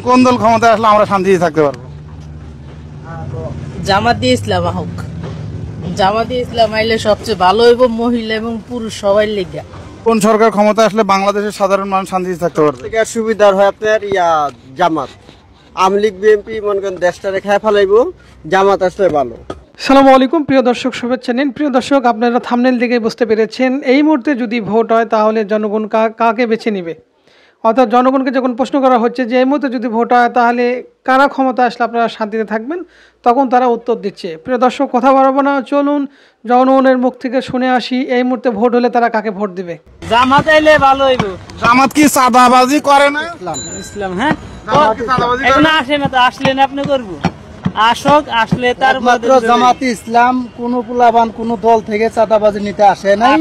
কোন দল ক্ষমতায় আসলে আমরা শান্তিতে থাকতে পারবো? জামাতে ইসলাম হোক। জামাতে ইসলাম আইলে সবচেয়ে ভালো হইব, মহিলা এবং পুরুষ সবাই লেগে। কোন সরকার ক্ষমতা আসলে বাংলাদেশের সাধারণ মানুষ শান্তিতে থাকতে পারবে? সুবিধার হয় আপনার জামাত। আওয়ামী লীগ বিএনপি মনে করেন দেশটা রেখায় ফেলাইব, জামাত আসলে ভালো। সালামু আলাইকুম প্রিয় দর্শক, শুভেচ্ছা নিন। প্রিয় দর্শক, আপনারা থাম্বনেল দেখে বুঝতে পেরেছেন এই মুহূর্তে যদি ভোট হয় তাহলে জনগণ কাকে বেছে নেবে। অর্থাৎ জনগণকে যখন প্রশ্ন করা হচ্ছে যে এই মুহূর্তে যদি ভোট হয় তাহলে কারা ক্ষমতা আসলে আপনারা শান্তিতে থাকবেন, তখন তারা উত্তর দিচ্ছে। প্রিয় দর্শক, কথা বাড়াবো না, চলুন জনগণের মুখ থেকে শুনে আসি এই মুহূর্তে ভোট হলে তারা কাকে ভোট দিবে। জামাত আইলে ভালো হইব। জামাত কি চাঁদাবাজি করে না? ইসলাম হ্যাঁ এখন আসে না, তো আসলে না আপনি করবো, আসক, আসলে তার মাত্র জামাতে ইসলাম কোন পুলাবান কোন দল থেকে চাঁদাবাজি নিতে আসে নাই,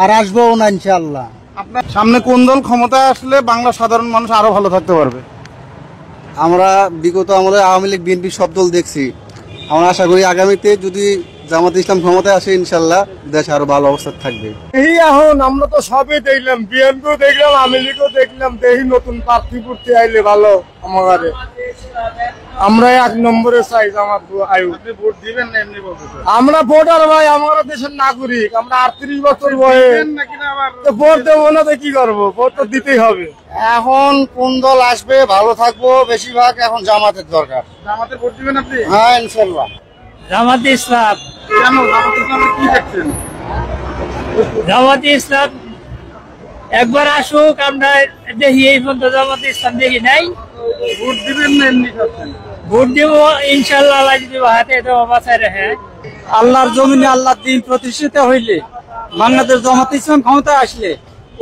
আর আসবেও না ইনশাআল্লাহ। আপনার সামনে কোন দল ক্ষমতায় আসলে বাংলা সাধারণ মানুষ আরো ভালো থাকতে পারবে? আমরা বিগত আমলে আওয়ামী লীগ বিএনপি সব দল দেখছি। আমরা আশা করি আগামীতে যদি জামাত ইসলাম ক্ষমতায় আসে ইনশাল্লাহ দেশ আরো ভালো অবস্থা থাকবে। এই এখন আমরা তো সবই দেখলাম, বিএনপিও দেখলাম, আওয়ামী লীগও দেখলাম, দেখি নতুন প্রার্থী পূর্তি আইলে ভালো। আমাদের আমরা 1 নম্বরে চাই জামাত আয়ু। ভোট দিবেন না এমনি বলতেছেন? আমরা ভোটার ভাই, আমরা দেশের নাগরিক, আমরা 38 বছর বয়স, ভোট দেবো না তো কি করবো? ভোট তো দিতেই হবে। এখন কোন দল আসবে ভালো থাকবো, বেশিরভাগ এখন জামাতের দরকার। জামাতে ভোট দিবেন আপনি? হ্যাঁ ইনশাল্লাহ। জামাতে ইসলাম। কেন জামাতে ইসলামে কি দেখছেন? জামাতে ইসলাম একবার আসুক, আমরা দেখি। এই পর্যন্ত জামাতে ইসলাম দেখি নাই। ভোট দিবেন না এমনি খাচ্ছেন? ভোট দেব ইনশাল্লাহ, আল্লাহ যদি হাতে দেওয়া বাঁচায় রাখে। আল্লাহর জমিনে আল্লাহর দিন প্রতিষ্ঠিত হইলে বাংলাদেশ জামাত ইসলাম ক্ষমতায় আসলে,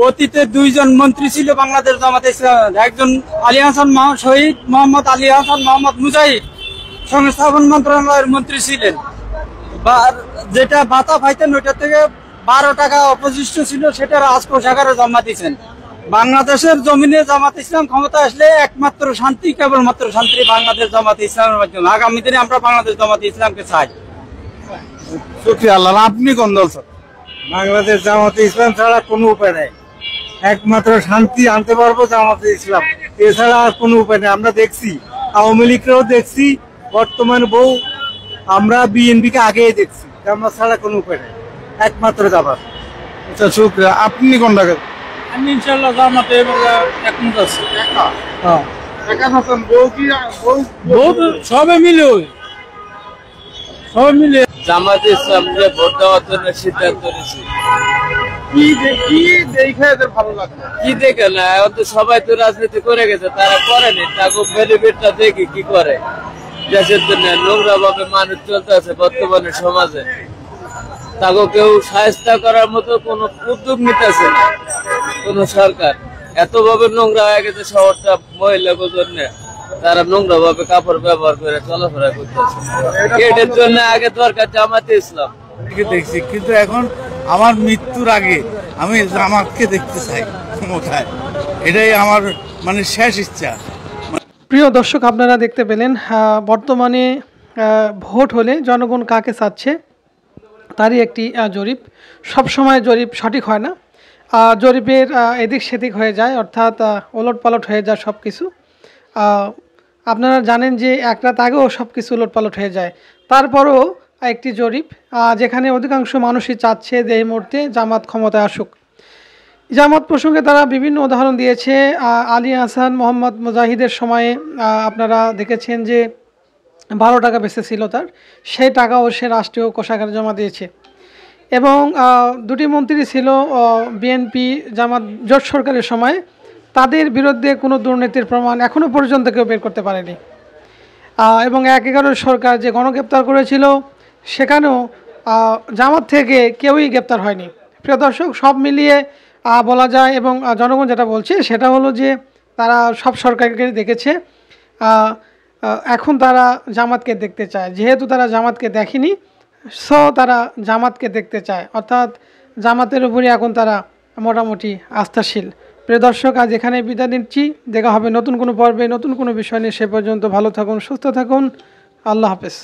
অতীতে 2 জন মন্ত্রী ছিল বাংলাদেশ জামাত ইসলাম। একজন আলী হাসান শহীদ মোহাম্মদ আলী হাসান মোহাম্মদ মুজাহিদ সংস্থাপন মন্ত্রণালয়ের মন্ত্রী ছিলেন। যেটা ভাতা পাইতেন ওইটা থেকে 12 টাকা অপশিষ্ট ছিল, সেটা রাজকোষাগারে জমা দিয়েছেন। বাংলাদেশের জমিনে জামাত ইসলাম ক্ষমতা আসলে একমাত্র শান্তি, কেবলমাত্র শান্তি বাংলাদেশ জামাত ইসলামের মাধ্যমে। আগামী দিনে আমরা বাংলাদেশ জামাত ইসলামকে চাই। শুকরিয়া আল্লাহ। আপনি কোন দল স্যার? বাংলাদেশ জামাতে ইসলাম ছাড়া কোনো উপায় নেই, একমাত্র শান্তি আনতে পারবো জামাতে ইসলাম, এছাড়া আর কোনো উপায় নেই। আমরা দেখছি, আওয়ামী লীগরাও দেখছি, বর্তমান বউ আমরা বিএনপি কে আগেই দেখছি। আমরা ছাড়া কোনো উপায় নেই, একমাত্র জামাত। আচ্ছা শুকরিয়া। আপনি কোন দল? আমি ইনশাল্লাহ জামাতে একমত আছি। হ্যাঁ একা আছেন? বউ কি সবে মিলে জামাতে ইসলাম ভোট দেওয়ার জন্য সিদ্ধান্ত নিয়েছি। কি দেখে এদের ভালো লাগলো? কি দেখে না, এখন তো সবাই তো রাজনীতি করে গেছে, তারা করেনি। তাকে বেনিফিটটা দেখি কি করে। দেশের জন্য নোংরা ভাবে মানুষ চলতে আছে বর্তমানে সমাজে, তাকে কেউ সাহায্য করার মতো কোন উদ্যোগ নিতেছে না কোন সরকার। এত ভাবে নোংরা হয়ে গেছে শহরটা মহিলাদের জন্য, তারা নোংরা ভাবে কাপড় ব্যবহার করে চলাফেরা করতেছে। এটার জন্য আগে দরকার জামাতে ইসলাম দেখছি, কিন্তু এখন আমার মৃত্যুর আগে আমি জামাতকে দেখতে চাই ক্ষমতায়, এটাই আমার মানে শেষ ইচ্ছা। প্রিয় দর্শক, আপনারা দেখতে পেলেন বর্তমানে ভোট হলে জনগণ কাকে চাচ্ছে তারই একটি জরিপ। সবসময় জরিপ সঠিক হয় না, জরিপের এদিক সেদিক হয়ে যায়, অর্থাৎ ওলটপালট হয়ে যায় সব কিছু। আপনারা জানেন যে এক রাত আগেও সব কিছু ওলটপালট হয়ে যায়। তারপরও একটি জরিপ যেখানে অধিকাংশ মানুষই চাচ্ছে যে এই মুহূর্তে জামাত ক্ষমতায় আসুক। জামাত প্রসঙ্গে তারা বিভিন্ন উদাহরণ দিয়েছে। আলী হাসান মোহাম্মদ মুজাহিদের সময়ে আপনারা দেখেছেন যে 12 টাকা বেঁচে ছিল তার, সেই টাকাও সে রাষ্ট্রীয় কোষাগারে জমা দিয়েছে। এবং 2টি মন্ত্রী ছিল বিএনপি জামাত জোট সরকারের সময়, তাদের বিরুদ্ধে কোনো দুর্নীতির প্রমাণ এখনও পর্যন্ত কেউ বের করতে পারেনি। এবং 1/11 সরকার যে গণগ্রেপ্তার করেছিল সেখানেও জামাত থেকে কেউই গ্রেপ্তার হয়নি। প্রিয় দর্শক, সব মিলিয়ে বলা যায়, এবং জনগণ যেটা বলছে সেটা হলো যে তারা সব সরকারকে দেখেছে, এখন তারা জামাতকে দেখতে চায়। যেহেতু তারা জামাতকে দেখেনি, সো তারা জামাতকে দেখতে চায়, অর্থাৎ জামাতের উপরই এখন তারা মোটামুটি আস্থাশীল। প্রিয় দর্শক, আজ এখানে বিদায় নিচ্ছি। দেখা হবে নতুন কোনো পর্বে নতুন কোনো বিষয় নিয়ে। সে পর্যন্ত ভালো থাকুন, সুস্থ থাকুন। আল্লাহ হাফেজ।